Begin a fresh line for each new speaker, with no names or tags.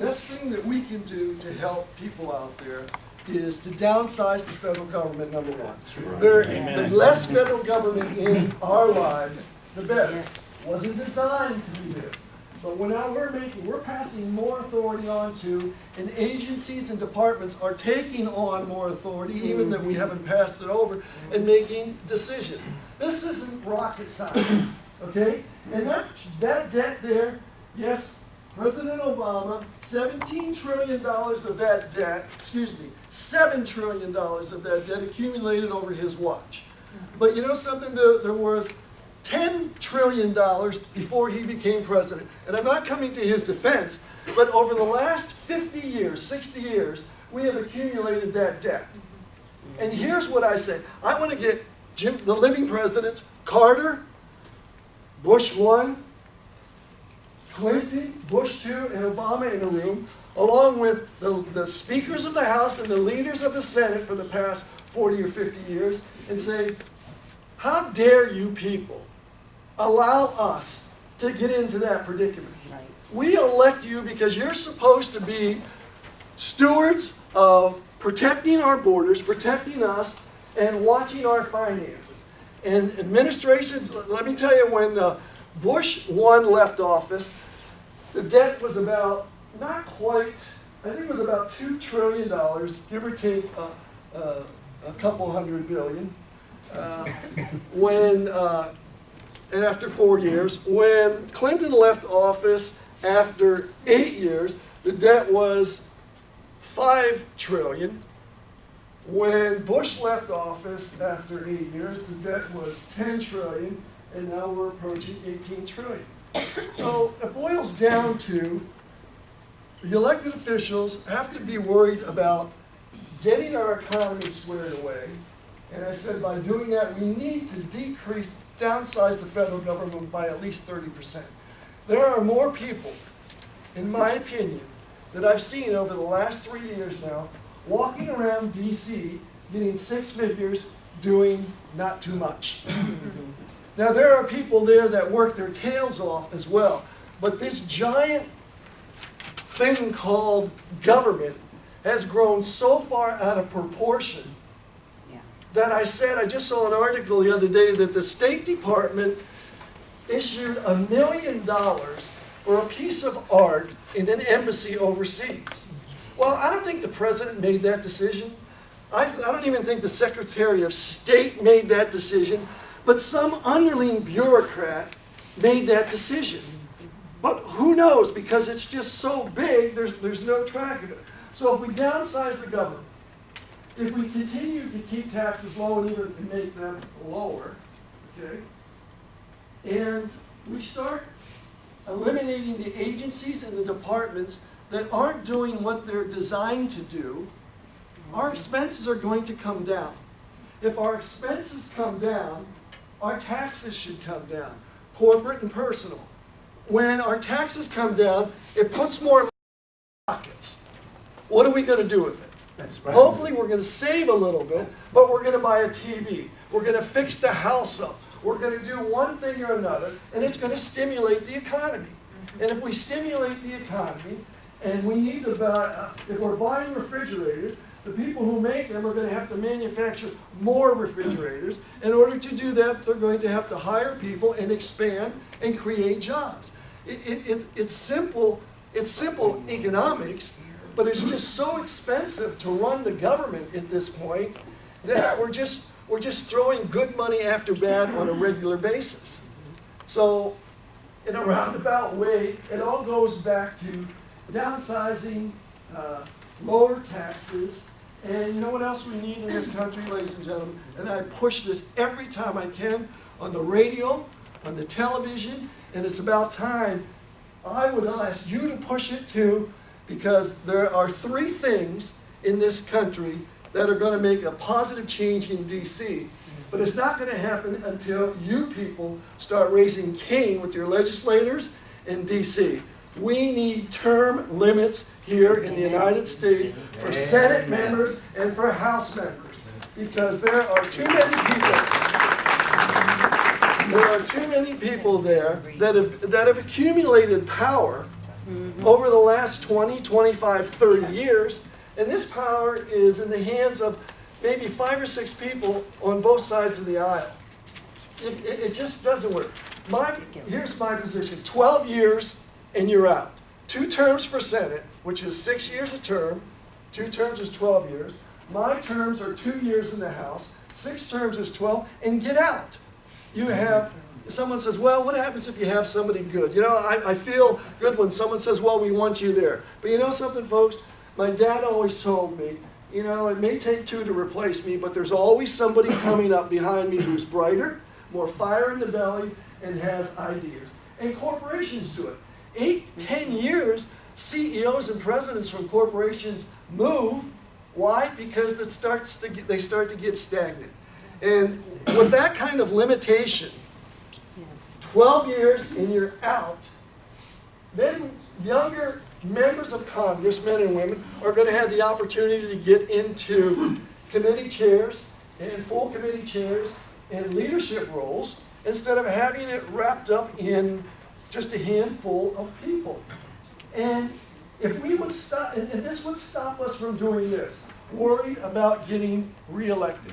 best thing that we can do to help people out there is to downsize the federal government, number one. The less federal government in our lives, the better. Wasn't designed to do this. But now we're passing more authority on to, and agencies and departments are taking on more authority, even that we haven't passed it over, and making decisions. This isn't rocket science, okay? And that debt there, yes, President Obama, $17 trillion of that debt, $7 trillion of that debt accumulated over his watch. But you know something, there was $10 trillion before he became president. And I'm not coming to his defense, but over the last 50 years, 60 years, we have accumulated that debt. And here's what I say. I want to get the living presidents, Carter, Bush 1, Clinton, Bush 2, and Obama in a room, along with the speakers of the House and the leaders of the Senate for the past 40 or 50 years, and say, how dare you people allow us to get into that predicament? Right. We elect you because you're supposed to be stewards of protecting our borders, protecting us, and watching our finances. And administrations, let me tell you, when Bush 1 left office, the debt was about, not quite, I think it was about $2 trillion, give or take a couple $100 billion. And after 4 years, when Clinton left office after 8 years, the debt was $5 trillion. When Bush left office after 8 years, the debt was $10 trillion, and now we're approaching $18 trillion. So it boils down to the elected officials have to be worried about getting our economy squared away. And I said by doing that, we need to downsize the federal government by at least 30%. There are more people, in my opinion, that I've seen over the last 3 years now, walking around DC, getting 6 figures, doing not too much. Now there are people there that work their tails off as well, but this giant thing called government has grown so far out of proportion that I just saw an article the other day that the State Department issued $1 million for a piece of art in an embassy overseas. Well, I don't think the president made that decision. I don't even think the Secretary of State made that decision, but some underling bureaucrat made that decision. But who knows, because it's just so big, there's no track of it. So if we downsize the government, if we continue to keep taxes low and even make them lower, okay, and we start eliminating the agencies and the departments that aren't doing what they're designed to do, our expenses are going to come down. If our expenses come down, our taxes should come down, corporate and personal. When our taxes come down, it puts more money in our pockets. What are we going to do with it? Hopefully we're going to save a little bit, but we're going to buy a TV. We're going to fix the house up. We're going to do one thing or another, and it's going to stimulate the economy. And if we stimulate the economy, and we need to buy, if we're buying refrigerators, the people who make them are going to have to manufacture more refrigerators. In order to do that, they're going to have to hire people and expand and create jobs. It's simple economics. But it's just so expensive to run the government at this point that we're just throwing good money after bad on a regular basis. So in a roundabout way, it all goes back to downsizing, lower taxes, and you know what else we need in this country, ladies and gentlemen? And I push this every time I can on the radio, on the television, and it's about time. I would ask you to push it too, because there are 3 things in this country that are going to make a positive change in DC. But it's not going to happen until you people start raising Cain with your legislators in DC. We need term limits here in the United States for Senate members and for House members, because there are too many people. There are too many people there that have accumulated power over the last 20, 25, 30 years. And this power is in the hands of maybe 5 or 6 people on both sides of the aisle. It just doesn't work. Here's my position. 12 years and you're out. 2 terms for Senate, which is 6 years a term. 2 terms is 12 years. My terms are 2 years in the House. 6 terms is 12, and get out. You have, someone says, well, what happens if you have somebody good? You know, I feel good when someone says, well, we want you there. But you know something, folks? My dad always told me, you know, it may take 2 to replace me, but there's always somebody coming up behind me who's brighter, more fire in the belly, and has ideas. And corporations do it. 8, 10 years, CEOs and presidents from corporations move. Why? Because they start to get stagnant. And with that kind of limitation, 12 years and you're out, then younger members of Congress, men and women, are going to have the opportunity to get into committee chairs and full committee chairs and leadership roles instead of having it wrapped up in just a handful of people. And if we would stop, and this would stop us from doing this, worried about getting reelected.